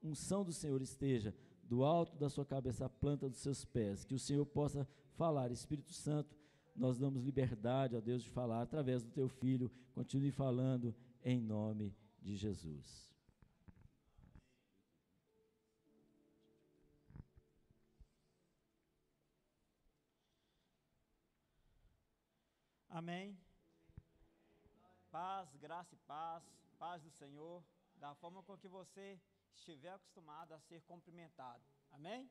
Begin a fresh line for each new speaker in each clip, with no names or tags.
unção do Senhor esteja do alto da sua cabeça à planta dos seus pés, que o Senhor possa falar. Espírito Santo, nós damos liberdade, ó Deus, de falar através do teu Filho. Continue falando em nome de Jesus.
Amém. Paz, graça e paz, paz do Senhor, da forma com que você estiver acostumado a ser cumprimentado. Amém?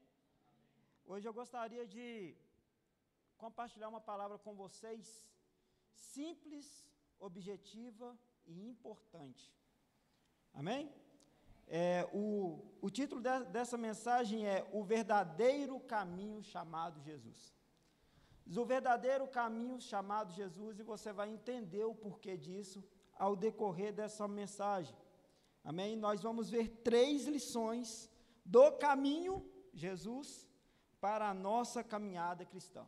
Hoje eu gostaria de compartilhar uma palavra com vocês, simples, objetiva e importante. Amém? O título dessa mensagem é O Verdadeiro Caminho Chamado Jesus. O verdadeiro caminho chamado Jesus, e você vai entender o porquê disso ao decorrer dessa mensagem. Amém? Nós vamos ver 3 lições do caminho Jesus para a nossa caminhada cristã.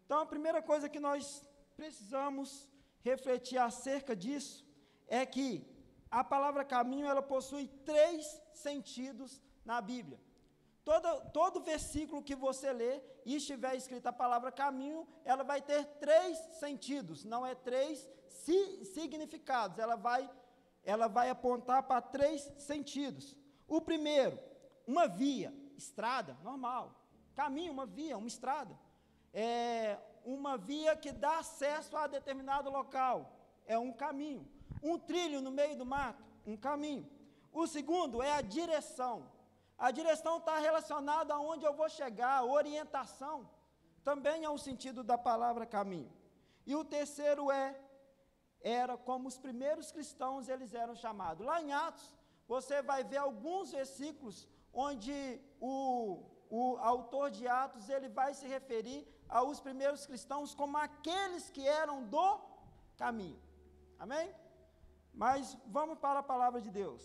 Então, a primeira coisa que nós precisamos refletir acerca disso é que a palavra caminho, ela possui 3 sentidos na Bíblia. Todo versículo que você lê e estiver escrita a palavra caminho, ela vai ter 3 sentidos, não é 3 significados, ela vai apontar para 3 sentidos. O primeiro, uma via, estrada, normal. Caminho, uma via, uma estrada. É uma via que dá acesso a determinado local, é um caminho. Um trilho no meio do mato, um caminho. O segundo é a direção. A direção está relacionada aonde eu vou chegar, a orientação, também é um sentido da palavra caminho. E o terceiro era como os primeiros cristãos eles eram chamados. Lá em Atos, você vai ver alguns versículos onde o autor de Atos, ele vai se referir aos primeiros cristãos como aqueles que eram do caminho. Amém? Mas vamos para a palavra de Deus.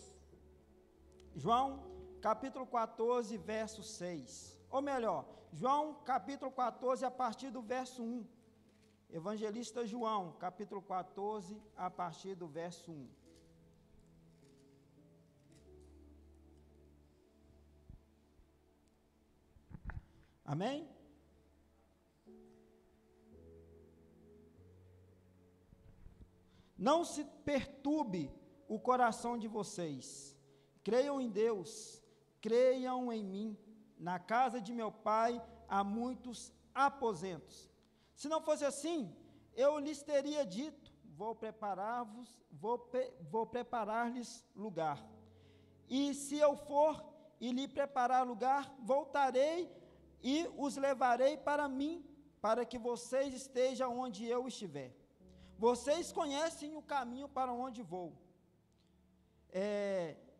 João capítulo 14, verso 6, ou melhor, João capítulo 14, a partir do verso 1, evangelista João, capítulo 14, a partir do verso 1. Amém? Não se perturbe o coração de vocês, creiam em Deus, creiam em mim, na casa de meu pai há muitos aposentos. Se não fosse assim, eu lhes teria dito, vou preparar-lhes lugar. E se eu for e lhe preparar lugar, voltarei e os levarei para mim, para que vocês estejam onde eu estiver. Vocês conhecem o caminho para onde vou.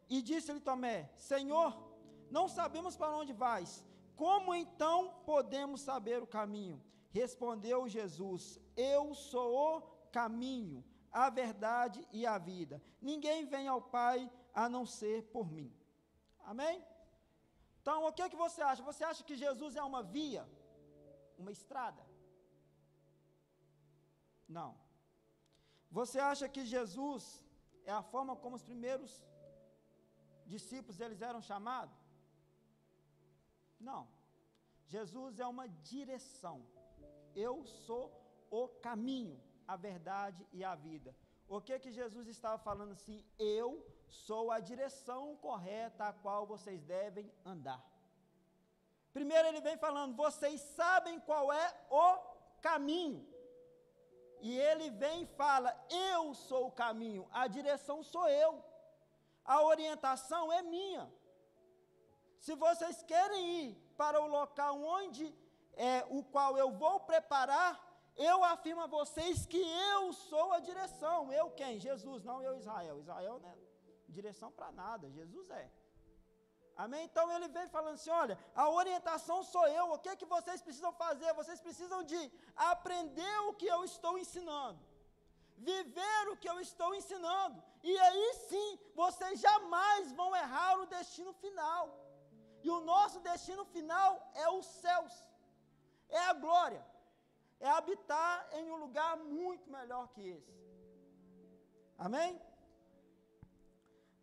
E disse-lhe Tomé, Senhor, não sabemos para onde vais, como então podemos saber o caminho? Respondeu Jesus, eu sou o caminho, a verdade e a vida. Ninguém vem ao Pai a não ser por mim. Amém? Então, o que você acha? Você acha que Jesus é uma via? Uma estrada? Não. Você acha que Jesus é a forma como os primeiros discípulos eles eram chamados? Não. Jesus é uma direção. Eu sou o caminho, a verdade e a vida. O que Jesus estava falando assim? Eu sou a direção correta a qual vocês devem andar. Primeiro ele vem falando, vocês sabem qual é o caminho. E ele vem e fala, eu sou o caminho, a direção sou eu. A orientação é minha. Se vocês querem ir para o local onde o qual eu vou preparar, eu afirmo a vocês que eu sou a direção. Eu quem? Jesus, não eu Israel. Israel não é direção para nada, Jesus é. Amém? Então ele vem falando assim, olha, a orientação sou eu. O que é que vocês precisam fazer? Vocês precisam de aprender o que eu estou ensinando. Viver o que eu estou ensinando. E aí sim, vocês jamais vão errar o destino final. E o nosso destino final é os céus. É a glória. É habitar em um lugar muito melhor que esse. Amém?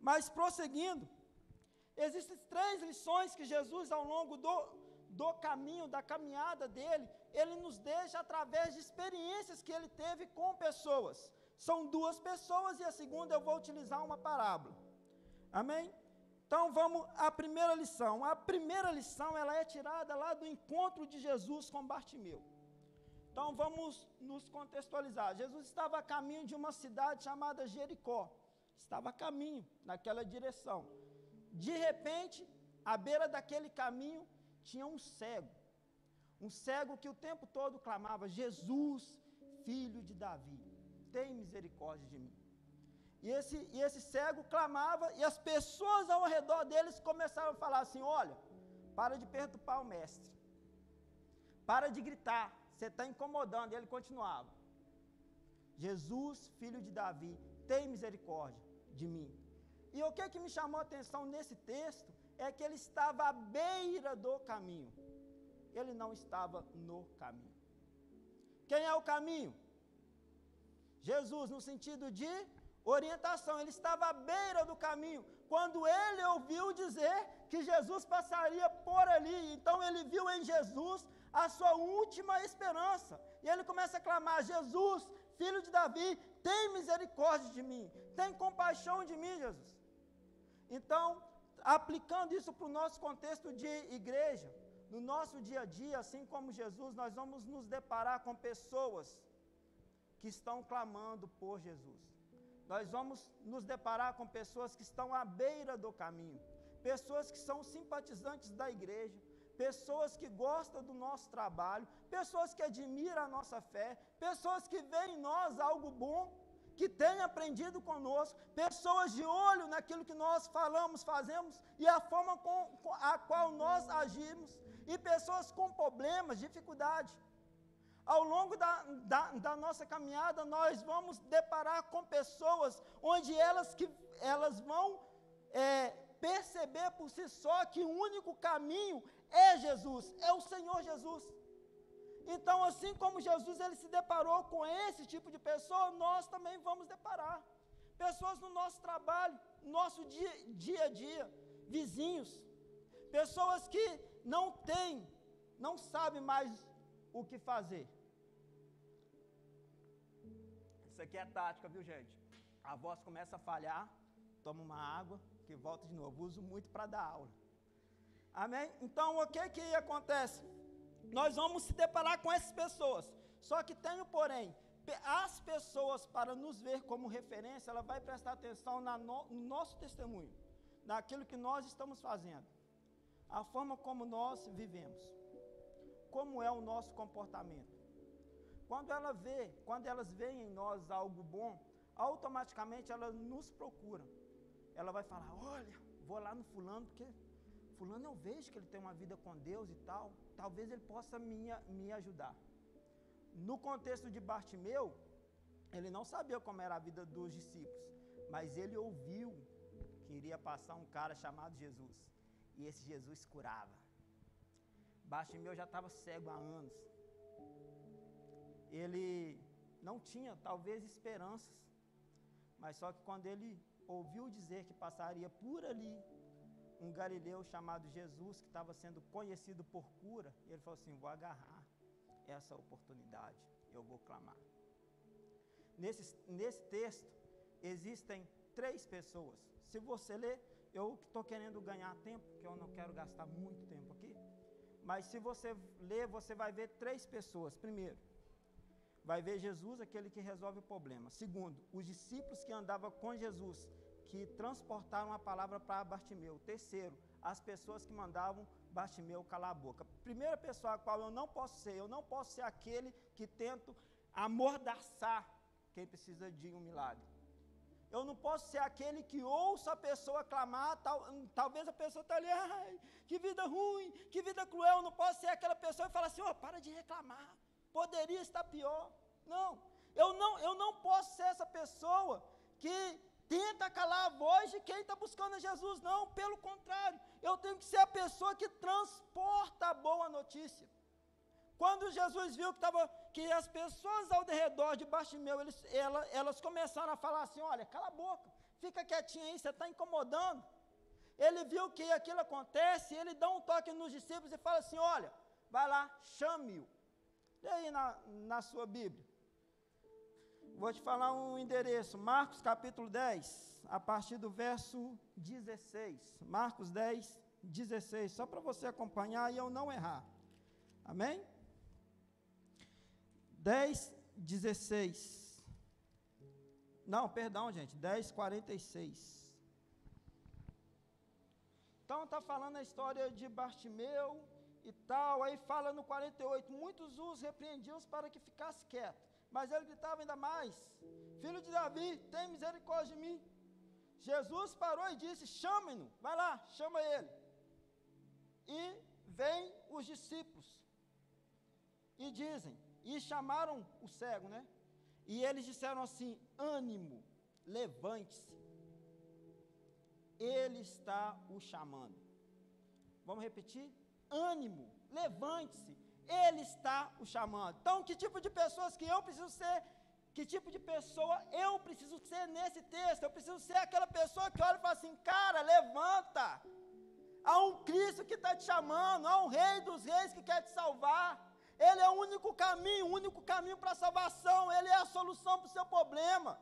Mas prosseguindo, Existem 3 lições que Jesus, ao longo do caminho, da caminhada dele, ele nos deixa através de experiências que ele teve com pessoas. São 2 pessoas e a segunda eu vou utilizar uma parábola. Amém? Então vamos à primeira lição. A primeira lição, ela é tirada lá do encontro de Jesus com Bartimeu. Então vamos nos contextualizar. Jesus estava a caminho de uma cidade chamada Jericó. Estava a caminho naquela direção. De repente, à beira daquele caminho, tinha um cego. Um cego que o tempo todo clamava: Jesus, filho de Davi, tem misericórdia de mim. E esse cego clamava, e as pessoas ao redor deles começaram a falar assim: olha, para de perturbar o mestre, para de gritar, você está incomodando. E ele continuava: Jesus, filho de Davi, tem misericórdia de mim. E o que me chamou a atenção nesse texto é que ele estava à beira do caminho, ele não estava no caminho. Quem é o caminho? Jesus, no sentido de orientação. Ele estava à beira do caminho, quando ele ouviu dizer que Jesus passaria por ali. Então ele viu em Jesus a sua última esperança, e ele começa a clamar: Jesus, filho de Davi, tem misericórdia de mim, tem compaixão de mim, Jesus. Então, aplicando isso para o nosso contexto de igreja, no nosso dia a dia, assim como Jesus, nós vamos nos deparar com pessoas que estão clamando por Jesus. Nós vamos nos deparar com pessoas que estão à beira do caminho, pessoas que são simpatizantes da igreja, pessoas que gostam do nosso trabalho, pessoas que admiram a nossa fé, pessoas que veem em nós algo bom, que têm aprendido conosco, pessoas de olho naquilo que nós falamos, fazemos e a forma com a qual nós agimos, e pessoas com problemas, dificuldades. Ao longo da nossa caminhada, nós vamos deparar com pessoas onde elas vão perceber por si só que o único caminho é Jesus, é o Senhor Jesus. Então, assim como Jesus ele se deparou com esse tipo de pessoa, nós também vamos deparar. Pessoas no nosso trabalho, no nosso dia a dia, vizinhos, pessoas que não sabem mais o que fazer. Isso aqui é tática, viu, gente? A voz começa a falhar, toma uma água, que volta de novo. Uso muito para dar aula. Amém? Então, o que acontece? Nós vamos se deparar com essas pessoas. Só que tem um porém. As pessoas, para nos ver como referência, ela vai prestar atenção no nosso testemunho, naquilo que nós estamos fazendo, a forma como nós vivemos, como é o nosso comportamento. Quando elas veem em nós algo bom, automaticamente elas nos procuram. Ela vai falar: olha, vou lá no fulano, porque fulano eu vejo que ele tem uma vida com Deus e tal, talvez ele possa me ajudar. No contexto de Bartimeu, ele não sabia como era a vida dos discípulos, mas ele ouviu que iria passar um cara chamado Jesus, e esse Jesus curava. Bartimeu já estava cego há anos. Ele não tinha, talvez, esperanças, mas só que quando ele ouviu dizer que passaria por ali um galileu chamado Jesus, que estava sendo conhecido por cura, ele falou assim: vou agarrar essa oportunidade, eu vou clamar. Nesse texto, existem 3 pessoas. Se você ler, eu estou querendo ganhar tempo, porque eu não quero gastar muito tempo aqui, mas se você ler, você vai ver 3 pessoas. Primeiro, vai ver Jesus, aquele que resolve o problema. Segundo, os discípulos que andavam com Jesus, que transportaram a palavra para Bartimeu. Terceiro, as pessoas que mandavam Bartimeu calar a boca. Primeira pessoa a qual eu não posso ser aquele que tento amordaçar quem precisa de um milagre. Eu não posso ser aquele que ouça a pessoa clamar, talvez a pessoa está ali: ai, que vida ruim, que vida cruel. Eu não posso ser aquela pessoa e falar assim: para de reclamar, poderia estar pior. Não, eu não posso ser essa pessoa que tenta calar a voz de quem está buscando a Jesus. Não, pelo contrário, eu tenho que ser a pessoa que transporta a boa notícia. Quando Jesus viu que as pessoas ao redor de Bartimeu, elas começaram a falar assim: olha, cala a boca, fica quietinho aí, você está incomodando. ele viu que aquilo acontece, ele dá um toque nos discípulos e fala assim, olha, vai lá, chame-o. E aí na sua Bíblia. Vou te falar um endereço, Marcos capítulo 10, a partir do verso 16. Marcos 10, 16, só para você acompanhar e eu não errar. Amém? 10, 16. Não, perdão, gente, 10, 46. Então está falando a história de Bartimeu e tal, aí fala no 48, muitos os repreendiam para que ficasse quieto, mas ele gritava ainda mais, filho de Davi, tem misericórdia de mim. Jesus parou e disse, chame-no, vai lá, chama ele. E vêm os discípulos, e dizem, e chamaram o cego, né? E eles disseram assim, ânimo, levante-se, ele está o chamando. Vamos repetir? Ânimo, levante-se, ele está o chamando. Então, que tipo de pessoas que eu preciso ser? Que tipo de pessoa eu preciso ser nesse texto? Eu preciso ser aquela pessoa que olha e fala assim, cara, levanta. Há um Cristo que está te chamando, há um Rei dos Reis que quer te salvar. Ele é o único caminho para a salvação, ele é a solução para o seu problema.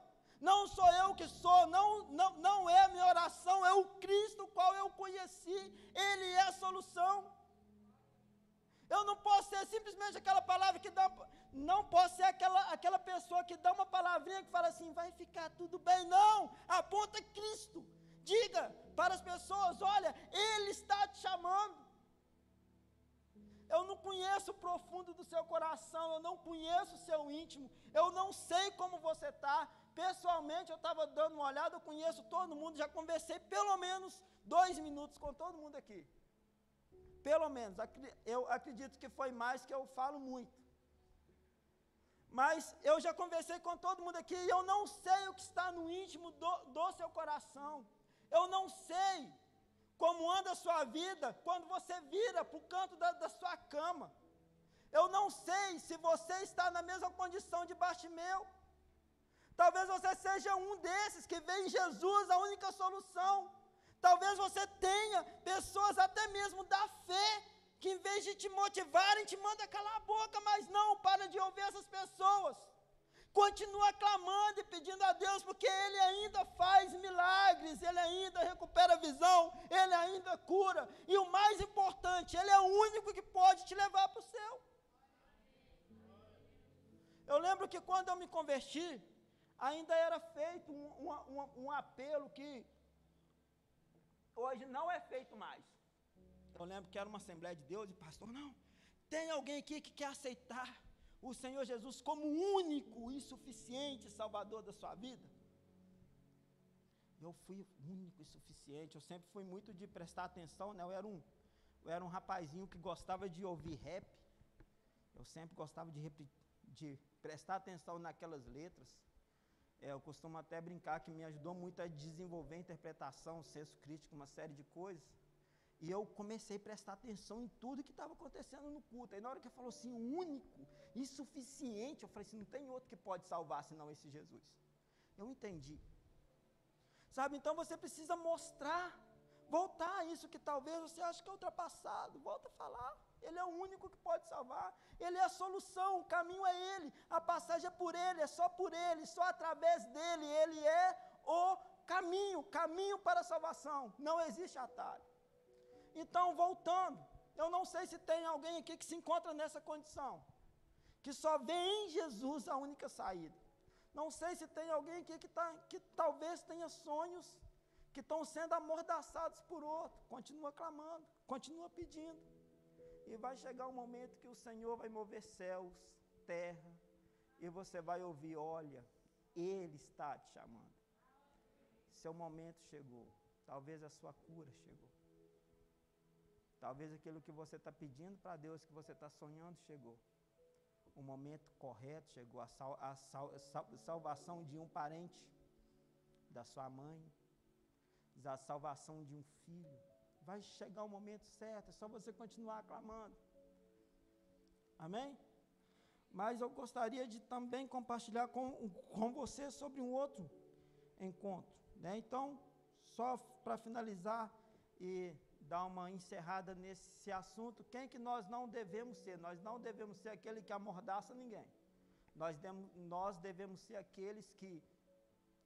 Não sou eu que sou, não é a minha oração, é o Cristo qual eu conheci, ele é a solução. Eu não posso ser simplesmente aquela palavra que dá, não posso ser aquela pessoa que dá uma palavrinha que fala assim, vai ficar tudo bem, não, aponta Cristo, diga para as pessoas, olha, ele está te chamando. Eu não conheço o profundo do seu coração, eu não conheço o seu íntimo, eu não sei como você está. Pessoalmente, eu estava dando uma olhada, eu conheço todo mundo, já conversei pelo menos 2 minutos com todo mundo aqui. Pelo menos, eu acredito que foi mais, que eu falo muito. Mas eu já conversei com todo mundo aqui e eu não sei o que está no íntimo do seu coração. Eu não sei como anda a sua vida quando você vira para o canto da sua cama. Eu não sei se você está na mesma condição de Bartimeu. Talvez você seja um desses que vê em Jesus a única solução. Talvez você tenha pessoas até mesmo da fé, que em vez de te motivarem, te manda calar a boca, mas não, para de ouvir essas pessoas. Continua clamando e pedindo a Deus, porque Ele ainda faz milagres, Ele ainda recupera a visão, Ele ainda cura. E o mais importante, Ele é o único que pode te levar para o céu. Eu lembro que quando eu me converti, ainda era feito um apelo que hoje não é feito mais. Eu lembro que era uma Assembleia de Deus e pastor, não, tem alguém aqui que quer aceitar o Senhor Jesus como único e suficiente Salvador da sua vida? Eu fui único e suficiente, eu sempre fui muito de prestar atenção, né? Eu era um rapazinho que gostava de ouvir rap, eu sempre gostava de prestar atenção naquelas letras. Eu costumo até brincar que me ajudou muito a desenvolver a interpretação, senso crítico, uma série de coisas. E eu comecei a prestar atenção em tudo que estava acontecendo no culto. Aí na hora que ele falou assim, único e suficiente, eu falei assim, não tem outro que pode salvar senão esse Jesus. Eu entendi. Sabe, então você precisa mostrar, voltar a isso que talvez você ache que é ultrapassado. Volta a falar. Ele é o único que pode salvar. Ele é a solução, o caminho é Ele. A passagem é por Ele, é só por Ele, só através dEle. Ele é o caminho para a salvação. Não existe atalho. Então, voltando, eu não sei se tem alguém aqui que se encontra nessa condição, que só vê em Jesus a única saída. Não sei se tem alguém aqui que talvez tenha sonhos que estão sendo amordaçados por outro. Continua clamando, continua pedindo. E vai chegar um momento que o Senhor vai mover céus, terra, e você vai ouvir, olha, Ele está te chamando. Seu momento chegou, talvez a sua cura chegou. Talvez aquilo que você está pedindo para Deus, que você está sonhando, chegou. O momento correto chegou, a salvação de um parente, da sua mãe, a salvação de um filho. Vai chegar o momento certo, é só você continuar clamando. Amém? Mas eu gostaria de também compartilhar com você sobre um outro encontro, né? Então, só para finalizar, e dar uma encerrada nesse assunto. Quem que nós não devemos ser? Nós não devemos ser aquele que amordaça ninguém. Nós devemos ser aqueles que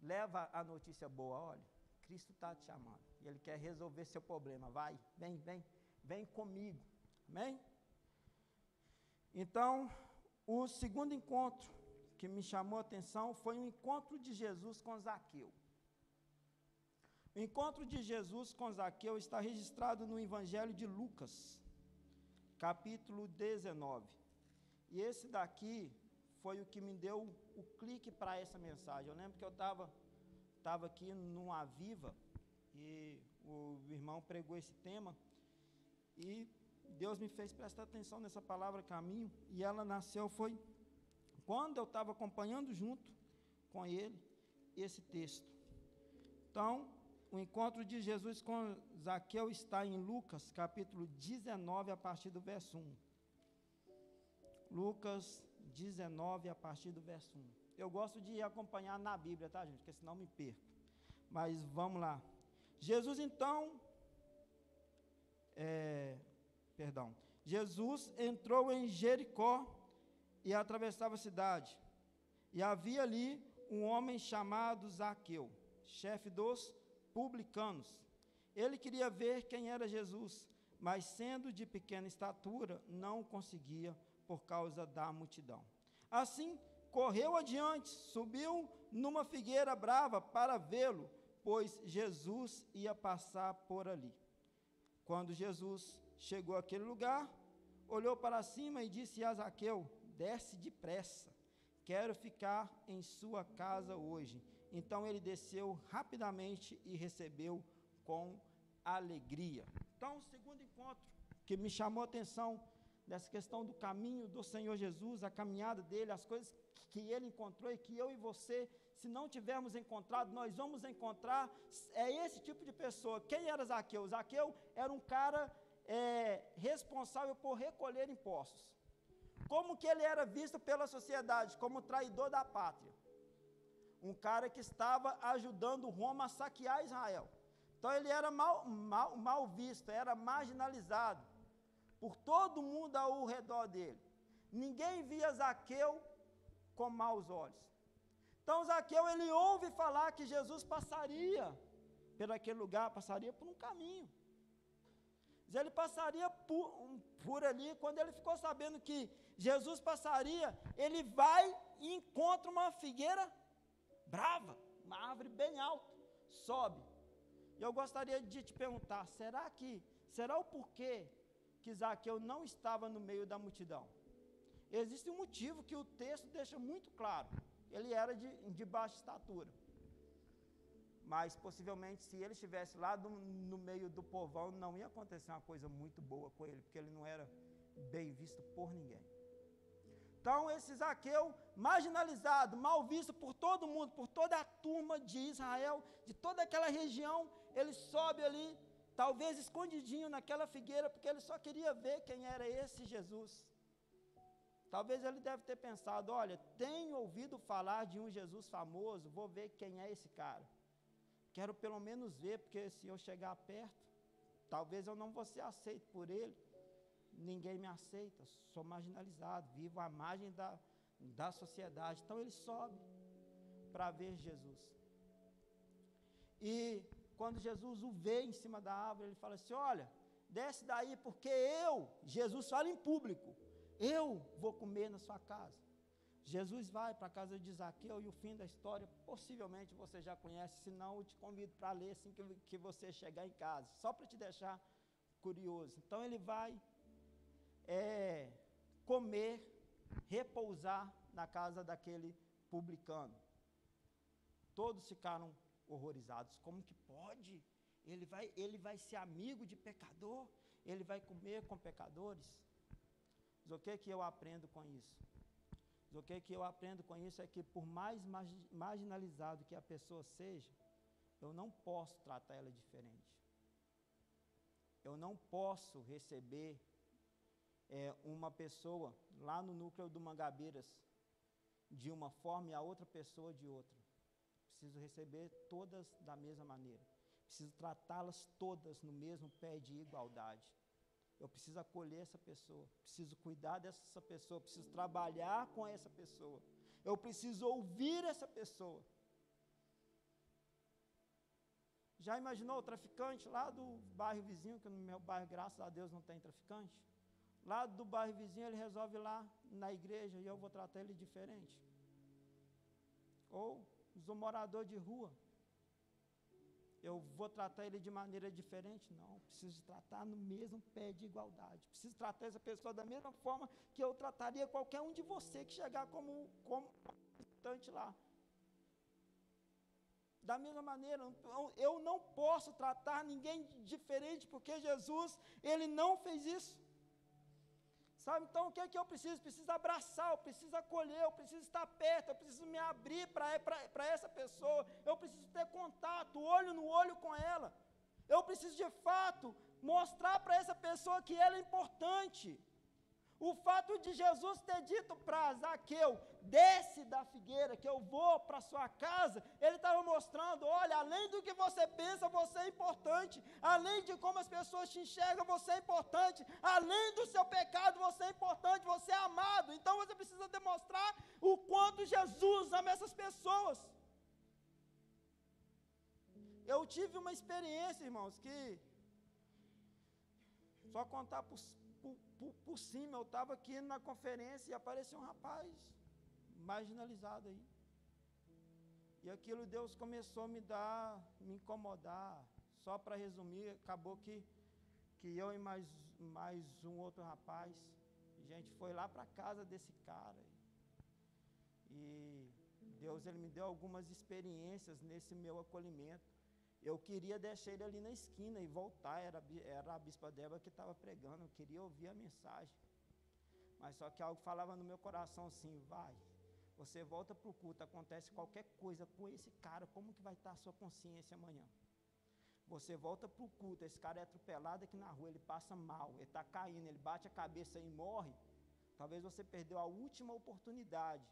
levam a notícia boa. Olha, Cristo está te chamando, e Ele quer resolver seu problema. Vai, vem comigo. Amém? Então, o segundo encontro que me chamou a atenção foi o encontro de Jesus com Zaqueu. O encontro de Jesus com Zaqueu está registrado no Evangelho de Lucas, capítulo 19. E esse daqui foi o que me deu o clique para essa mensagem. Eu lembro que eu estava aqui num Aviva, e o irmão pregou esse tema, e Deus me fez prestar atenção nessa palavra caminho, e ela nasceu, foi quando eu estava acompanhando junto com ele esse texto. Então, o encontro de Jesus com Zaqueu está em Lucas, capítulo 19, a partir do verso 1. Lucas 19, a partir do verso 1. Eu gosto de acompanhar na Bíblia, tá, gente? Porque senão me perco. Mas vamos lá. Jesus, então, Jesus entrou em Jericó e atravessava a cidade. E havia ali um homem chamado Zaqueu, chefe dos publicanos. Ele queria ver quem era Jesus, mas sendo de pequena estatura, não conseguia por causa da multidão. Assim, correu adiante, subiu numa figueira brava para vê-lo, pois Jesus ia passar por ali. Quando Jesus chegou àquele lugar, olhou para cima e disse a Zaqueu: desce depressa, quero ficar em sua casa hoje. Então ele desceu rapidamente e recebeu com alegria. Então, o segundo encontro que me chamou a atenção dessa questão do caminho do Senhor Jesus, a caminhada dele, as coisas que ele encontrou e que eu e você, se não tivermos encontrado, nós vamos encontrar, é esse tipo de pessoa. Quem era Zaqueu? Zaqueu era um cara responsável por recolher impostos. Como que ele era visto pela sociedade? Como traidor da pátria. Um cara que estava ajudando Roma a saquear Israel. Então ele era mal visto, era marginalizado por todo mundo ao redor dele. Ninguém via Zaqueu com maus olhos. Então Zaqueu, ele ouve falar que Jesus passaria por aquele lugar, passaria por um caminho. Ele passaria por ali. Quando ele ficou sabendo que Jesus passaria, ele vai e encontra uma figueira brava, uma árvore bem alta, sobe. E eu gostaria de te perguntar, será o porquê que Zaqueu não estava no meio da multidão? Existe um motivo que o texto deixa muito claro. Ele era de baixa estatura. Mas possivelmente, se ele estivesse lá no meio do povão, não ia acontecer uma coisa muito boa com ele, porque ele não era bem visto por ninguém. Então, esse Zaqueu, marginalizado, mal visto por todo mundo, por toda a turma de Israel, de toda aquela região, ele sobe ali, talvez escondidinho naquela figueira, porque ele só queria ver quem era esse Jesus. Talvez ele deve ter pensado, olha, tenho ouvido falar de um Jesus famoso, vou ver quem é esse cara. Quero pelo menos ver, porque se eu chegar perto, talvez eu não vou ser aceito por ele. Ninguém me aceita, sou marginalizado, vivo à margem da sociedade. Então ele sobe para ver Jesus. E quando Jesus o vê em cima da árvore, ele fala assim, olha, desce daí, porque Jesus fala em público, eu vou comer na sua casa. Jesus vai para a casa de Zaqueu e o fim da história, possivelmente você já conhece, se não eu te convido para ler assim que você chegar em casa, só para te deixar curioso. Então ele vai comer, repousar na casa daquele publicano. Todos ficaram horrorizados. Como que pode? Ele vai ser amigo de pecador? Ele vai comer com pecadores? Mas o que eu aprendo com isso? O que eu aprendo com isso é que por mais marginalizado que a pessoa seja, eu não posso tratar ela diferente. Eu não posso receber uma pessoa lá no núcleo do Mangabeiras de uma forma e a outra pessoa de outra. Preciso receber todas da mesma maneira. preciso tratá-las todas no mesmo pé de igualdade. Eu preciso acolher essa pessoa, preciso cuidar dessa pessoa, preciso trabalhar com essa pessoa, eu preciso ouvir essa pessoa. Já imaginou o traficante lá do bairro vizinho, que no meu bairro, graças a Deus, não tem traficante? Lá do bairro vizinho, ele resolve ir lá na igreja e eu vou tratar ele diferente. Ou o morador de rua, eu vou tratar ele de maneira diferente? Não, preciso tratar no mesmo pé de igualdade. Preciso tratar essa pessoa da mesma forma que eu trataria qualquer um de você que chegar como visitante lá. Da mesma maneira, eu não posso tratar ninguém diferente, porque Jesus, ele não fez isso. Sabe, então o que é que eu preciso? Preciso abraçar, eu preciso acolher, eu preciso estar perto, eu preciso me abrir para essa pessoa, eu preciso ter contato, olho no olho com ela. Eu preciso de fato mostrar para essa pessoa que ela é importante. O fato de Jesus ter dito para Zaqueu, desce da figueira que eu vou para sua casa, ele estava mostrando, olha, além do que você pensa, você é importante, além de como as pessoas te enxergam, você é importante, além do seu pecado, você é importante, você é amado. Então você precisa demonstrar o quanto Jesus ama essas pessoas. Eu tive uma experiência, irmãos, que só contar por cima, eu estava aqui na conferência e apareceu um rapaz marginalizado aí. E aquilo Deus começou a me incomodar. Só para resumir, acabou que eu e mais um outro rapaz, a gente foi lá para a casa desse cara. E Deus, ele me deu algumas experiências nesse meu acolhimento. Eu queria deixar ele ali na esquina e voltar, era a bispa Débora que estava pregando, eu queria ouvir a mensagem. Mas só que algo falava no meu coração assim, vai, você volta para o culto, acontece qualquer coisa com esse cara, como que vai estar a sua consciência amanhã? Você volta para o culto, esse cara é atropelado aqui na rua, ele passa mal, ele está caindo, ele bate a cabeça e morre. Talvez você perdeu a última oportunidade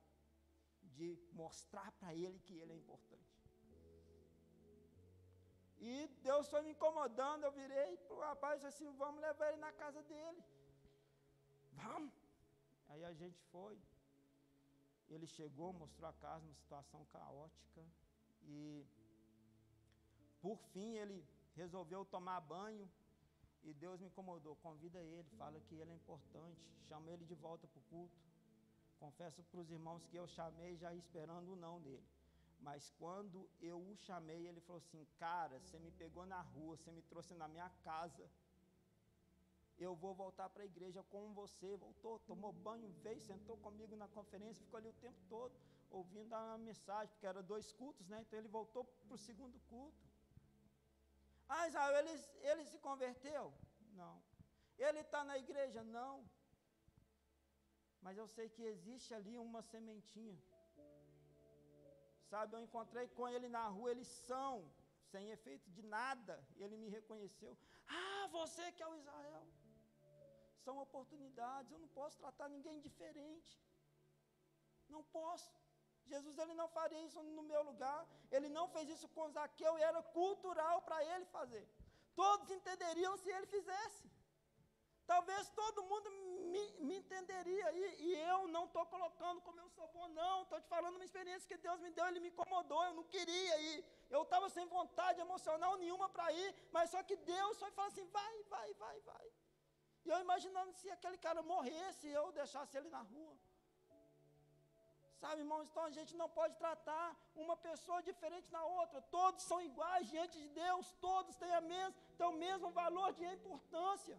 de mostrar para ele que ele é importante. E Deus foi me incomodando, eu virei para o rapaz e disse assim, vamos levar ele na casa dele. Vamos. Aí a gente foi. Ele chegou, mostrou a casa numa situação caótica. E, por fim, ele resolveu tomar banho. E Deus me incomodou. Convida ele, fala que ele é importante. Chama ele de volta para o culto. Confesso para os irmãos que eu chamei já esperando o não dele. Mas quando eu o chamei, ele falou assim, cara, você me pegou na rua, você me trouxe na minha casa, eu vou voltar para a igreja com você. Voltou, tomou banho, veio, sentou comigo na conferência, ficou ali o tempo todo, ouvindo a mensagem, porque era 2 cultos, né? Então ele voltou para o 2º culto. Ah, Israel, ele se converteu? Não. Ele está na igreja? Não. Mas eu sei que existe ali uma sementinha. Sabe, eu encontrei com ele na rua, eles são, sem efeito de nada, ele me reconheceu. Ah, você que é o Israel. São oportunidades, eu não posso tratar ninguém diferente. Não posso. Jesus, ele não faria isso no meu lugar, ele não fez isso com Zaqueu, e era cultural para ele fazer. Todos entenderiam se ele fizesse. Talvez todo mundo me entenderia, e eu não estou colocando como eu sou bom, não, estou te falando uma experiência que Deus me deu, ele me incomodou, eu não queria ir, eu estava sem vontade emocional nenhuma para ir, mas só que Deus só falou assim, vai, e eu imaginando se aquele cara morresse, eu deixasse ele na rua, sabe, irmãos, então a gente não pode tratar uma pessoa diferente na outra, todos são iguais diante de Deus, todos têm o mesmo valor de importância.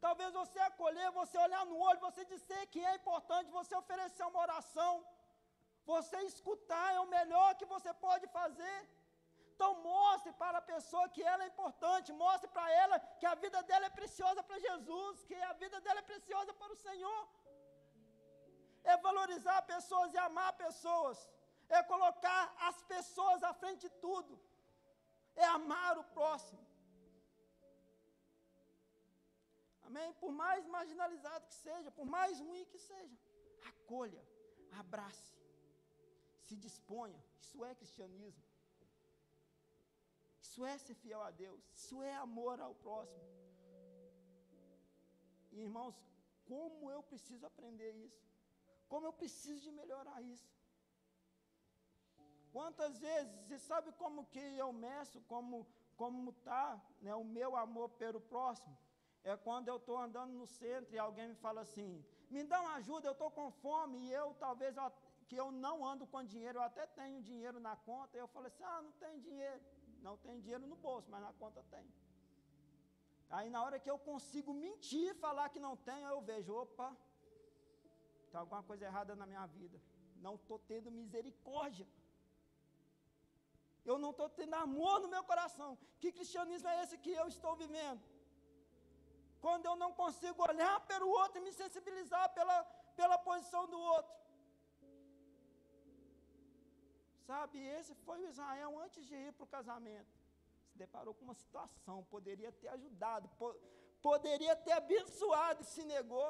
Talvez você acolher, você olhar no olho, você dizer que é importante, você oferecer uma oração, você escutar é o melhor que você pode fazer. Então mostre para a pessoa que ela é importante, mostre para ela que a vida dela é preciosa para Jesus, que a vida dela é preciosa para o Senhor. É valorizar pessoas e amar pessoas, é colocar as pessoas à frente de tudo, é amar o próximo. Amém? Por mais marginalizado que seja, por mais ruim que seja, acolha, abrace, se disponha. Isso é cristianismo. Isso é ser fiel a Deus. Isso é amor ao próximo. E, irmãos, como eu preciso aprender isso? Como eu preciso de melhorar isso? Quantas vezes, você sabe como que eu meço, como está, né, o meu amor pelo próximo? É quando eu estou andando no centro e alguém me fala assim, me dá uma ajuda, eu estou com fome, e eu talvez, que eu não ando com dinheiro, eu até tenho dinheiro na conta, e eu falo assim, não tem dinheiro. Não tem dinheiro no bolso, mas na conta tem. Aí na hora que eu consigo mentir, falar que não tenho, eu vejo, opa, tem alguma coisa errada na minha vida. Não estou tendo misericórdia. Eu não estou tendo amor no meu coração. Que cristianismo é esse que eu estou vivendo? Quando eu não consigo olhar pelo outro e me sensibilizar pela posição do outro. Sabe, esse foi o Israel antes de ir para o casamento. Se deparou com uma situação, poderia ter ajudado, poderia ter abençoado e se negou.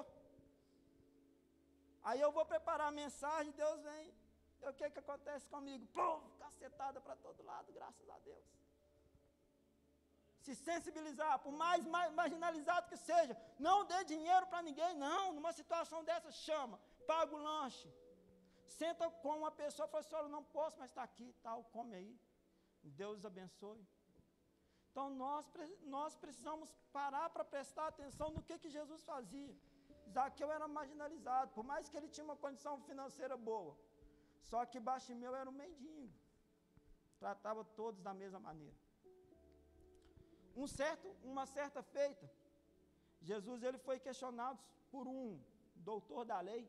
Aí eu vou preparar a mensagem, Deus vem. O que acontece comigo? Pum, cacetada para todo lado, graças a Deus. Se sensibilizar, por mais marginalizado que seja, não dê dinheiro para ninguém, não. Numa situação dessa, chama, paga o lanche. Senta com uma pessoa e fala assim, olha, não posso, mas está aqui, tal, come aí. Deus abençoe. Então, nós precisamos parar para prestar atenção no que Jesus fazia. Zaqueu era marginalizado, por mais que ele tinha uma condição financeira boa. Só que Bartimeu era um mendigo. Tratava todos da mesma maneira. Uma certa feita, Jesus ele foi questionado por um doutor da lei.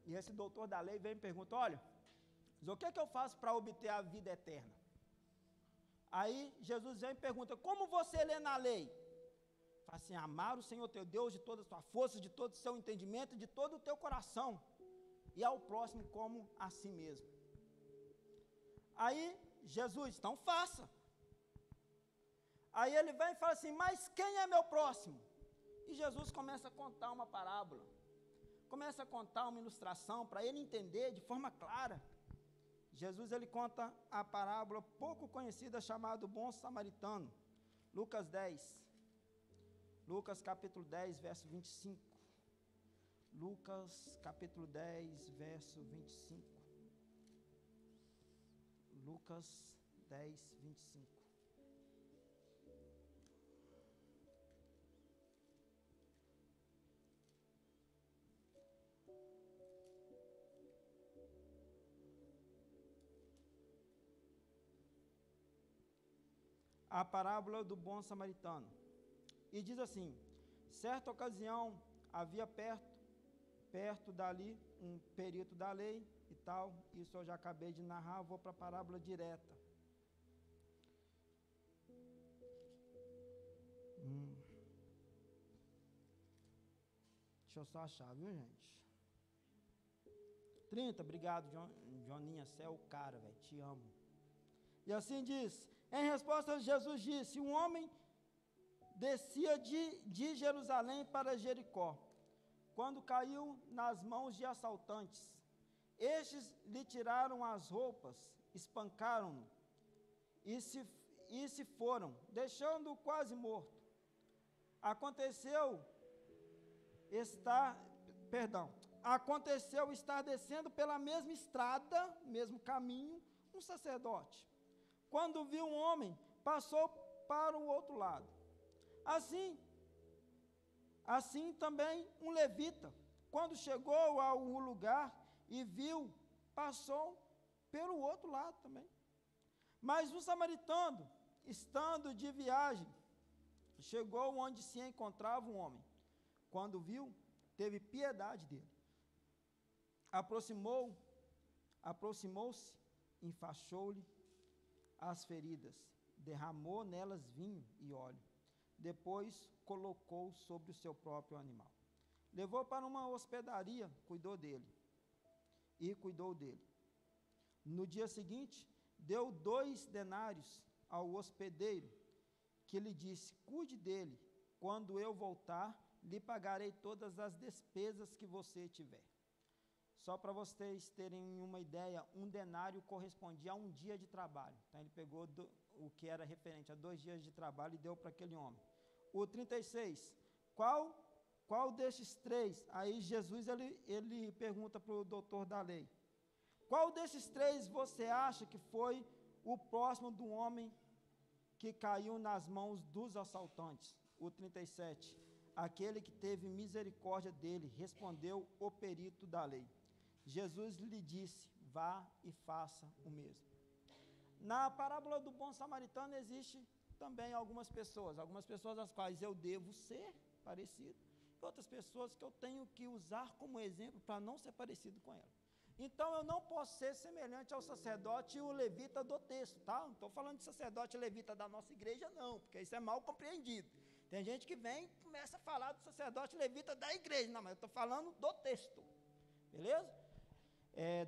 E esse doutor da lei vem e pergunta, olha, o que eu faço para obter a vida eterna? Aí Jesus vem e pergunta, como você lê na lei? Fala assim, amar o Senhor teu Deus de toda a sua força, de todo o seu entendimento, de todo o teu coração, e ao próximo como a si mesmo. Aí Jesus, então faça. Aí ele vem e fala assim, mas quem é meu próximo? E Jesus começa a contar uma parábola. Começa a contar uma ilustração para ele entender de forma clara. Jesus ele conta a parábola pouco conhecida chamada Bom Samaritano. Lucas 10. Lucas capítulo 10, verso 25. Lucas capítulo 10, verso 25. Lucas 10, 25. A parábola do bom samaritano. E diz assim, certa ocasião havia perto dali um perito da lei e tal, isso eu já acabei de narrar, vou para a parábola direta. Deixa eu só achar, viu, gente? 30, obrigado, Joninha, você é o cara, velho, te amo. E assim diz, em resposta Jesus disse, um homem descia de Jerusalém para Jericó, quando caiu nas mãos de assaltantes. Estes lhe tiraram as roupas, espancaram-no e se foram, deixando-o quase morto. Aconteceu estar descendo pela mesma estrada, mesmo caminho, um sacerdote. Quando viu um homem, passou para o outro lado. Assim também um levita, quando chegou ao lugar e viu, passou pelo outro lado também. Mas um samaritano, estando de viagem, chegou onde se encontrava um homem. Quando viu, teve piedade dele. Aproximou-se, enfaixou-lhe as feridas, derramou nelas vinho e óleo. Depois colocou sobre o seu próprio animal. Levou para uma hospedaria, cuidou dele. No dia seguinte, deu 2 denários ao hospedeiro, que lhe disse, cuide dele, quando eu voltar, lhe pagarei todas as despesas que você tiver. Só para vocês terem uma ideia, um denário correspondia a um dia de trabalho. Então ele pegou o que era referente a 2 dias de trabalho e deu para aquele homem. O 36, qual destes 3? Aí Jesus ele pergunta para o doutor da lei, qual desses 3 você acha que foi o próximo do homem que caiu nas mãos dos assaltantes? O 37, aquele que teve misericórdia dele, respondeu o perito da lei. Jesus lhe disse, vá e faça o mesmo. Na parábola do bom samaritano existe também algumas pessoas às quais eu devo ser parecido, e outras pessoas que eu tenho que usar como exemplo para não ser parecido com ela. Então eu não posso ser semelhante ao sacerdote e o levita do texto, tá? Não estou falando de sacerdote e levita da nossa igreja, não, porque isso é mal compreendido. Tem gente que vem e começa a falar do sacerdote e levita da igreja, não, mas eu estou falando do texto, beleza?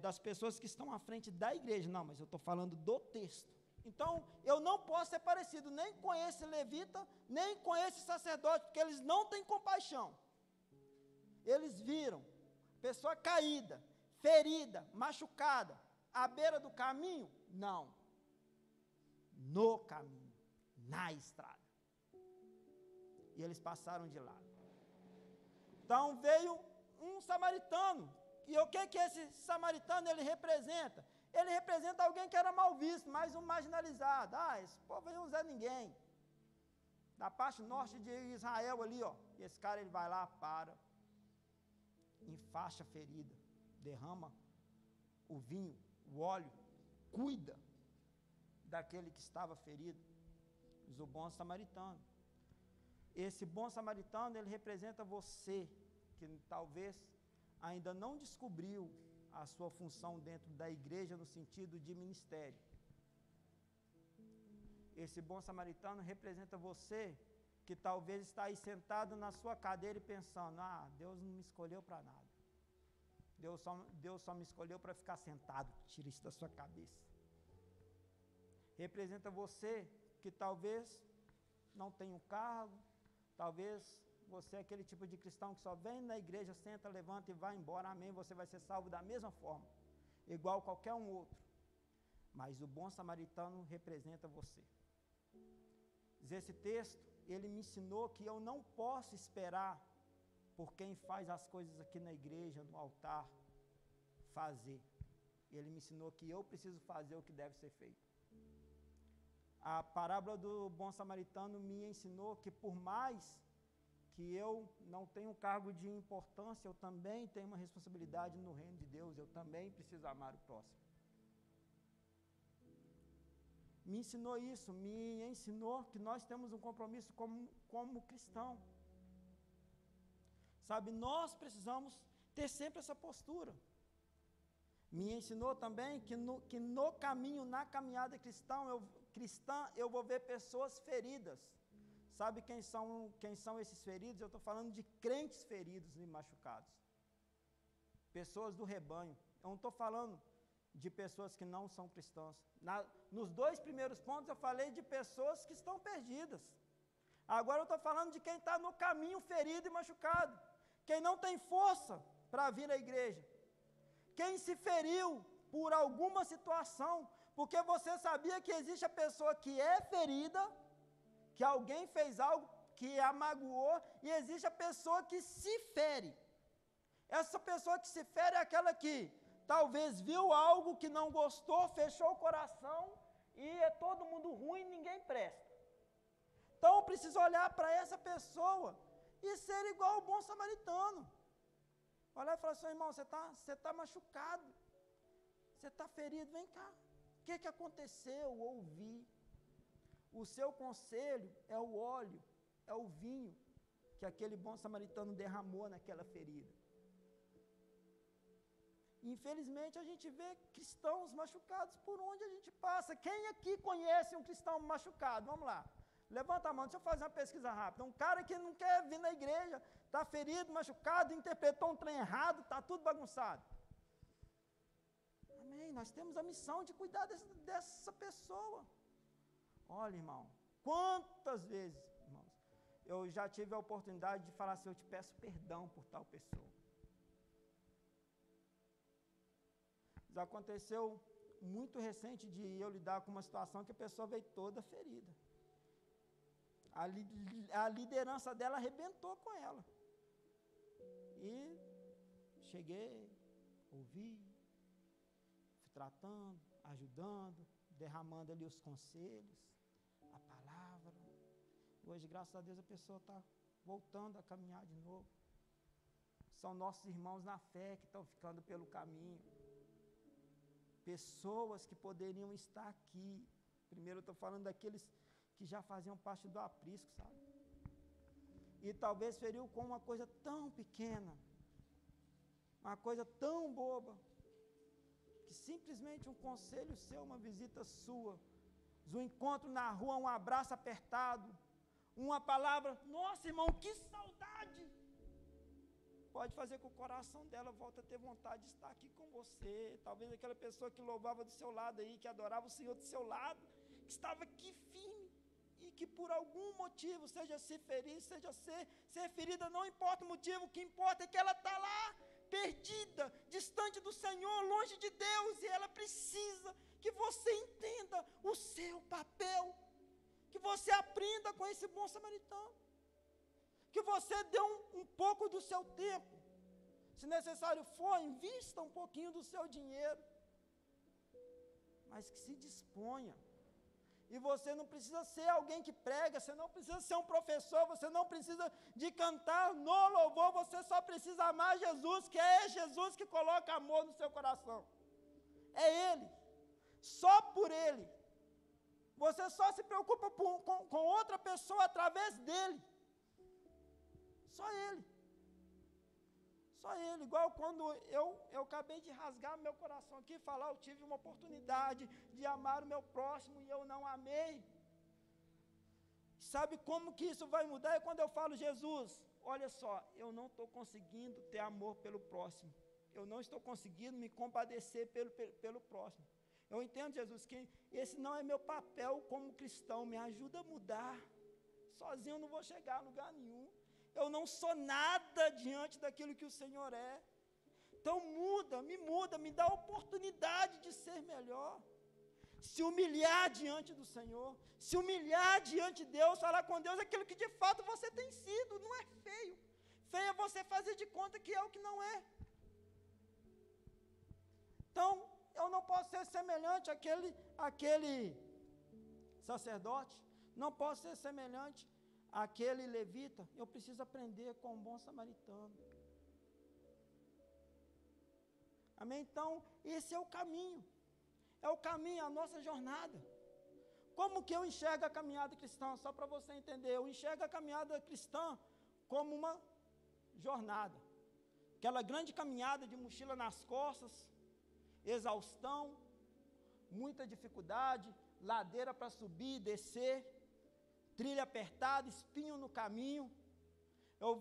Das pessoas que estão à frente da igreja, não, mas eu estou falando do texto. Então, eu não posso ser parecido nem com esse levita, nem com esse sacerdote, porque eles não têm compaixão. Eles viram pessoa caída, ferida, machucada, à beira do caminho? Não. No caminho, na estrada. E eles passaram de lado. Então, veio um samaritano. E o que esse samaritano ele representa? Ele representa alguém que era mal visto, mais um marginalizado. Esse povo aí não é ninguém. Da parte norte de Israel ali, ó. E esse cara ele vai lá, para, enfaixa a ferida, derrama o vinho, o óleo, cuida daquele que estava ferido. Diz o bom samaritano. Esse bom samaritano, ele representa você, que talvez ainda não descobriu a sua função dentro da igreja no sentido de ministério. Esse bom samaritano representa você que talvez está aí sentado na sua cadeira e pensando, Deus não me escolheu para nada. Deus só me escolheu para ficar sentado. Tira isso da sua cabeça. Representa você que talvez não tenha um cargo, talvez você é aquele tipo de cristão que só vem na igreja, senta, levanta e vai embora, amém, você vai ser salvo da mesma forma, igual qualquer um outro. Mas o bom samaritano representa você. Esse texto, ele me ensinou que eu não posso esperar por quem faz as coisas aqui na igreja, no altar, fazer. Ele me ensinou que eu preciso fazer o que deve ser feito. A parábola do bom samaritano me ensinou que por mais que eu não tenho um cargo de importância, eu também tenho uma responsabilidade no reino de Deus, eu também preciso amar o próximo. Me ensinou isso, me ensinou que nós temos um compromisso como cristão. Sabe, nós precisamos ter sempre essa postura. Me ensinou também que no caminho, na caminhada cristã, eu vou ver pessoas feridas. Sabe quem são esses feridos? Eu estou falando de crentes feridos e machucados. Pessoas do rebanho. Eu não estou falando de pessoas que não são cristãs. Nos 2 primeiros pontos eu falei de pessoas que estão perdidas. Agora eu estou falando de quem está no caminho ferido e machucado. Quem não tem força para vir à igreja. Quem se feriu por alguma situação, porque você sabia que existe a pessoa que é ferida, que alguém fez algo que a magoou, e existe a pessoa que se fere. Essa pessoa que se fere é aquela que talvez viu algo que não gostou, fechou o coração, e é todo mundo ruim e ninguém presta. Então eu preciso olhar para essa pessoa e ser igual o bom samaritano. Olhar e falar assim, irmão, você tá machucado, você está ferido, vem cá. O que aconteceu? Ouvi. O seu conselho é o óleo, é o vinho que aquele bom samaritano derramou naquela ferida. Infelizmente a gente vê cristãos machucados por onde a gente passa. Quem aqui conhece um cristão machucado? Vamos lá. Levanta a mão, deixa eu fazer uma pesquisa rápida. Um cara que não quer vir na igreja, está ferido, machucado, interpretou um trem errado, está tudo bagunçado. Amém. Nós temos a missão de cuidar dessa pessoa. Olha, irmão, quantas vezes, irmãos, eu já tive a oportunidade de falar assim, eu te peço perdão por tal pessoa. Já aconteceu muito recente de eu lidar com uma situação que a pessoa veio toda ferida. A liderança dela arrebentou com ela. E cheguei, ouvi, fui tratando, ajudando, derramando ali os conselhos, a palavra. Hoje, graças a Deus, a pessoa está voltando a caminhar de novo. São nossos irmãos na fé que estão ficando pelo caminho. Pessoas que poderiam estar aqui. Primeiro eu estou falando daqueles que já faziam parte do aprisco, sabe? E talvez feriu com uma coisa tão pequena, uma coisa tão boba, que simplesmente um conselho seu, uma visita sua, um encontro na rua, um abraço apertado, uma palavra, nossa irmão, que saudade, pode fazer com que o coração dela volte a ter vontade de estar aqui com você. Talvez aquela pessoa que louvava do seu lado aí, que adorava o Senhor do seu lado, que estava aqui firme, e que por algum motivo, seja se ferir, seja ser ferida, não importa o motivo, o que importa é que ela está lá, perdida, distante do Senhor, longe de Deus, e ela precisa que você entenda o seu papel, que você aprenda com esse bom samaritano, que você dê um pouco do seu tempo, se necessário for, invista um pouquinho do seu dinheiro, mas que se disponha. E você não precisa ser alguém que prega, você não precisa ser um professor, você não precisa de cantar no louvor, você só precisa amar Jesus, que é Jesus que coloca amor no seu coração. É Ele, só por Ele. Você só se preocupa com outra pessoa através dEle. Só Ele. Só Ele. Igual quando eu acabei de rasgar meu coração aqui e falar, eu tive uma oportunidade de amar o meu próximo e eu não amei. Sabe como que isso vai mudar? É quando eu falo, Jesus, olha só, eu não estou conseguindo ter amor pelo próximo. Eu não estou conseguindo me compadecer pelo próximo. Eu entendo, Jesus, que esse não é meu papel como cristão. Me ajuda a mudar. Sozinho eu não vou chegar a lugar nenhum. Eu não sou nada diante daquilo que o Senhor é. Então muda, me dá a oportunidade de ser melhor. Se humilhar diante do Senhor, se humilhar diante de Deus, falar com Deus aquilo que de fato você tem sido, não é feio. Feio é você fazer de conta que é o que não é. Então, eu não posso ser semelhante àquele sacerdote, não posso ser semelhante àquele levita, eu preciso aprender com um bom samaritano. Amém? Então, esse é o caminho, a nossa jornada. Como que eu enxergo a caminhada cristã? Só para você entender, eu enxergo a caminhada cristã como uma jornada, aquela grande caminhada de mochila nas costas, exaustão, muita dificuldade, ladeira para subir e descer, trilha apertada, espinho no caminho. Eu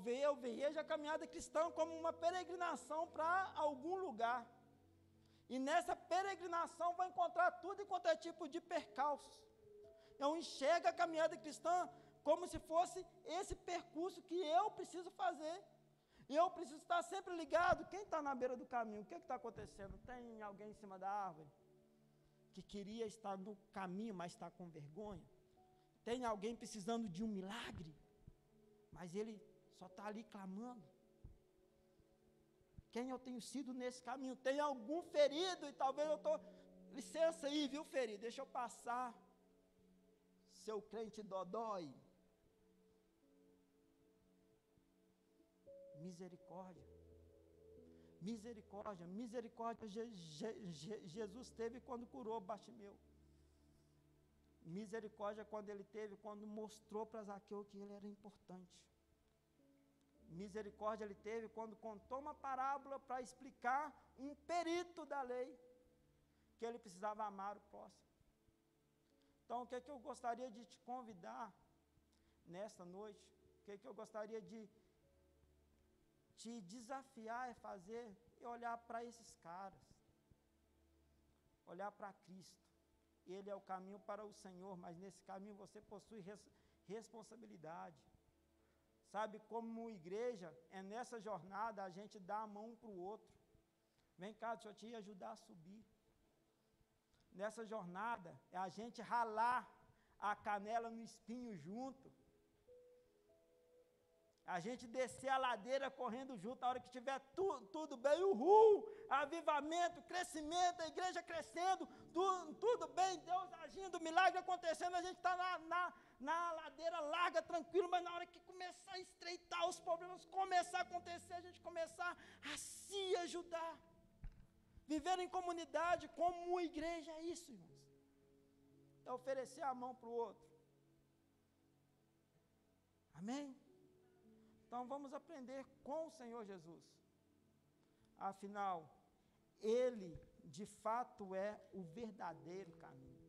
vejo a caminhada cristã como uma peregrinação para algum lugar. E nessa peregrinação vai encontrar tudo e quanto é tipo de percalços. Eu enxergo a caminhada cristã como se fosse esse percurso que eu preciso fazer. E eu preciso estar sempre ligado. Quem está na beira do caminho? O que está acontecendo? Tem alguém em cima da árvore que queria estar no caminho, mas está com vergonha? Tem alguém precisando de um milagre, mas ele só está ali clamando? Quem eu tenho sido nesse caminho? Tem algum ferido e talvez eu estou... Licença aí, viu, ferido? Deixa eu passar. Seu crente dodói. Misericórdia. Misericórdia. Misericórdia Jesus teve quando curou Bartimeu. Misericórdia quando ele teve, quando mostrou para Zaqueu que ele era importante. Misericórdia ele teve quando contou uma parábola para explicar um perito da lei, que ele precisava amar o próximo. Então, o que é que eu gostaria de te convidar nesta noite? O que é que eu gostaria de te desafiar é fazer? É olhar para esses caras. Olhar para Cristo. Ele é o caminho para o Senhor, mas nesse caminho você possui responsabilidade. Sabe, como igreja, é nessa jornada a gente dá a mão um para o outro. Vem cá, deixa eu te ajudar a subir. Nessa jornada, é a gente ralar a canela no espinho junto. A gente descer a ladeira correndo junto, na hora que tiver tudo bem, uhul, avivamento, crescimento, a igreja crescendo, tudo bem, Deus agindo, milagre acontecendo, a gente está na ladeira larga, tranquilo, mas na hora que começar a estreitar os problemas, começar a acontecer, a gente começar a se ajudar. Viver em comunidade como igreja é isso, irmãos. É oferecer a mão para o outro. Amém? Então vamos aprender com o Senhor Jesus. Afinal, Ele de fato é o verdadeiro caminho.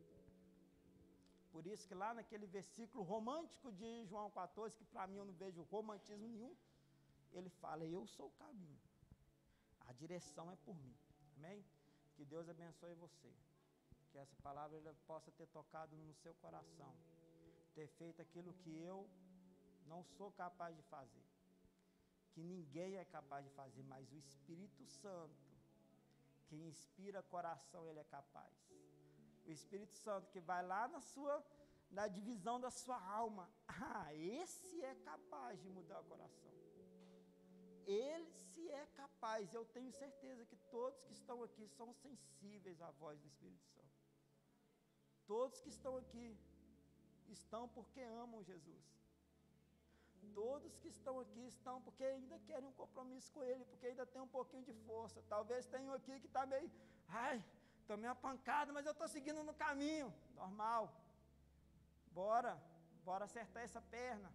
Por isso que lá naquele versículo romântico de João 14, que para mim eu não vejo romantismo nenhum, ele fala, eu sou o caminho. A direção é por mim. Amém? Que Deus abençoe você. Que essa palavra possa ter tocado no seu coração. Ter feito aquilo que eu não sou capaz de fazer. Que ninguém é capaz de fazer, mas o Espírito Santo, que inspira coração, ele é capaz. O Espírito Santo que vai lá na divisão da sua alma. Esse é capaz de mudar o coração. Ele se é capaz. Eu tenho certeza que todos que estão aqui são sensíveis à voz do Espírito Santo. Todos que estão aqui estão porque amam Jesus. Todos que estão aqui estão porque ainda querem um compromisso com Ele, porque ainda tem um pouquinho de força. Talvez tenha um aqui que está meio, tomei uma pancada, mas eu estou seguindo no caminho. Normal. Bora acertar essa perna.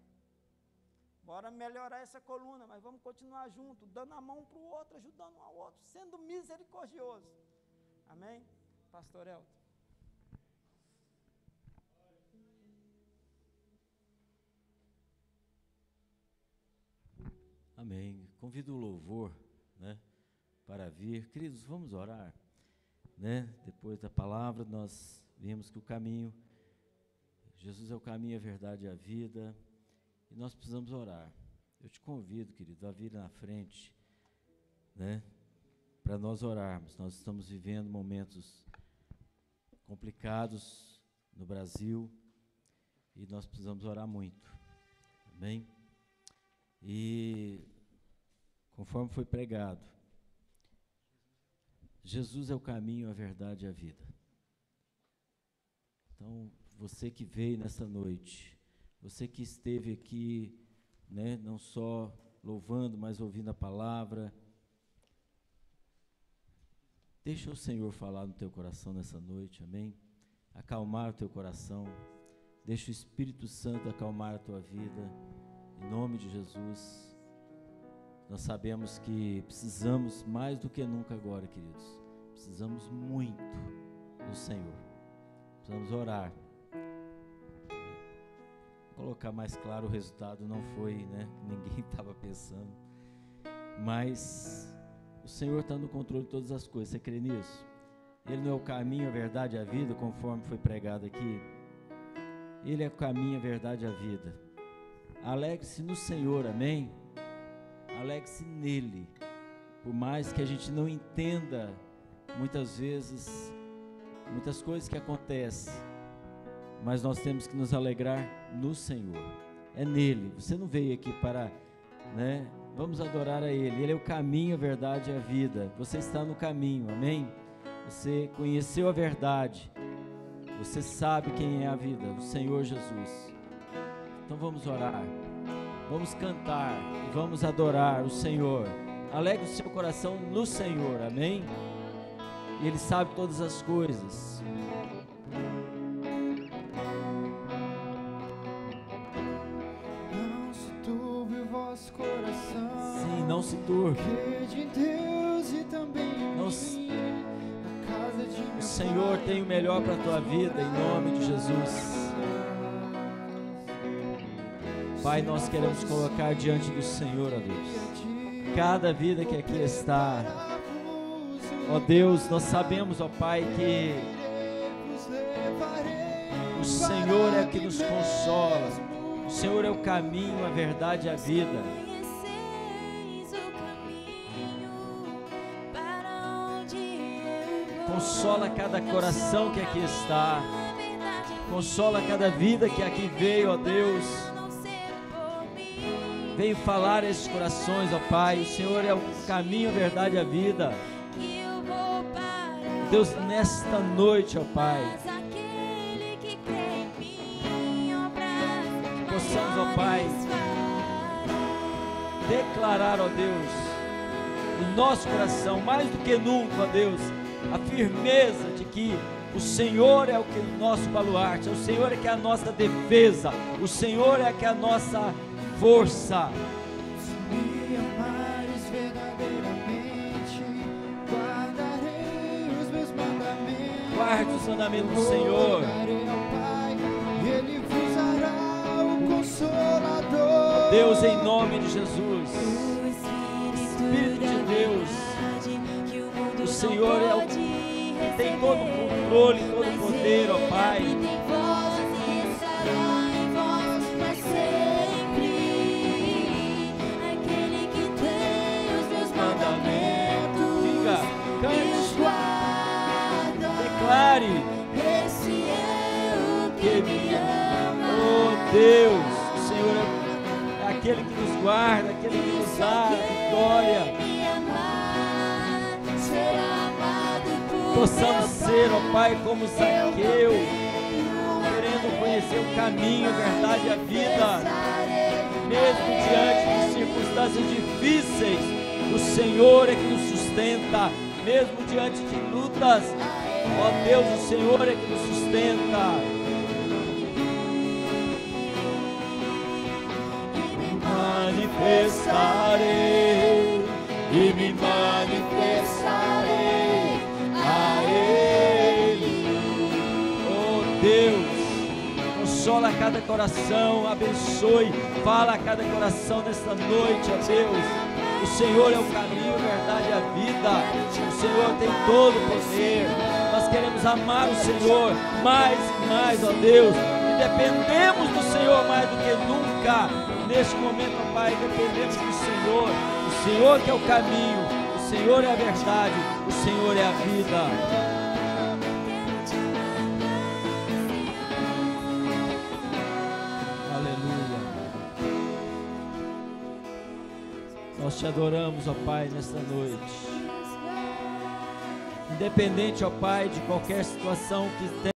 Bora melhorar essa coluna, mas vamos continuar junto, dando a mão um para o outro, ajudando um ao outro, sendo misericordioso. Amém? Pastor Elton.
Amém. Convido o louvor, né, para vir. Queridos, vamos orar, né? Depois da palavra, nós vimos que o caminho, Jesus é o caminho, a verdade e a vida, e nós precisamos orar. Eu te convido, querido, a vir na frente, né, para nós orarmos. Nós estamos vivendo momentos complicados no Brasil, e nós precisamos orar muito. Amém? E conforme foi pregado, Jesus é o caminho, a verdade e a vida. Então, você que veio nessa noite, você que esteve aqui, né, não só louvando, mas ouvindo a palavra, deixa o Senhor falar no teu coração nessa noite, amém? Acalmar o teu coração, deixa o Espírito Santo acalmar a tua vida. Em nome de Jesus, nós sabemos que precisamos mais do que nunca agora, queridos. Precisamos muito do Senhor. Precisamos orar. Vou colocar mais claro, o resultado não foi, né, ninguém estava pensando. Mas o Senhor está no controle de todas as coisas. Você crê nisso? Ele não é o caminho, a verdade e a vida, conforme foi pregado aqui. Ele é o caminho, a verdade e a vida. Alegre-se no Senhor, amém? Alegre-se nele. Por mais que a gente não entenda, muitas vezes, muitas coisas que acontecem, mas nós temos que nos alegrar no Senhor. É nele. Você não veio aqui para, né? Vamos adorar a Ele. Ele é o caminho, a verdade e a vida. Você está no caminho, amém? Você conheceu a verdade. Você sabe quem é a vida, o Senhor Jesus. Então vamos orar, vamos cantar e vamos adorar o Senhor. Alegre o seu coração no Senhor, amém? E Ele sabe todas as coisas.
Não se turbe o vosso coração.
Sim, não se turbe.
Crede em Deus e também em
Não
mim.
se...
Na casa de meu
O Senhor
pai,
tem o melhor para a tua vida, em nome de Jesus. Pai, nós queremos colocar diante do Senhor, ó Deus, cada vida que aqui está. Ó Deus, nós sabemos, ó Pai, que o Senhor é o que nos consola. O Senhor é o caminho, a verdade e a vida.
Conheceis o caminho para
Consola cada coração que aqui está. Consola cada vida que aqui veio, ó Deus. Veio falar a esses corações, ó Pai. O Senhor é o caminho, a verdade e a vida. Deus, nesta noite, ó Pai, possamos, ó Pai, declarar, ó Deus, no nosso coração, mais do que nunca, ó Deus, a firmeza de que o Senhor é o que é o nosso baluarte, o Senhor é que é a nossa defesa, o Senhor é que é a nossa força.
Se me amares verdadeiramente, guardarei os meus mandamentos.
Guarde os mandamentos do Senhor.
Rogarei ao Pai, e Ele vos dará o Consolador.
Deus, em nome de Jesus, Espírito de Deus, o Senhor é o que tem todo o controle, todo o poder, ó Pai. Diga, cante, declare,
esse é o que me ama.
oh Deus, o Senhor é aquele que nos guarda, aquele que nos dá a vitória. Possamos ser, ó Pai, como Zaqueu, querendo conhecer o caminho, a verdade e a vida, mesmo diante de circunstâncias difíceis. O Senhor é que nos sustenta, mesmo diante de lutas. Ó Deus, o Senhor é que nos sustenta. Manifestarei e me manifestarei a Ele. Oh Deus, consola cada coração, abençoe, fala a cada coração nesta noite, ó Deus. O Senhor é o caminho, a verdade e a vida. O Senhor tem todo o poder. Nós queremos amar o Senhor mais e mais, ó Deus. E dependemos do Senhor mais do que nunca. Neste momento, ó Pai, dependemos do Senhor. O Senhor que é o caminho. O Senhor é a verdade. O Senhor é a vida. Nós te adoramos, ó Pai, nesta noite. Independente, ó Pai, de qualquer situação que tenha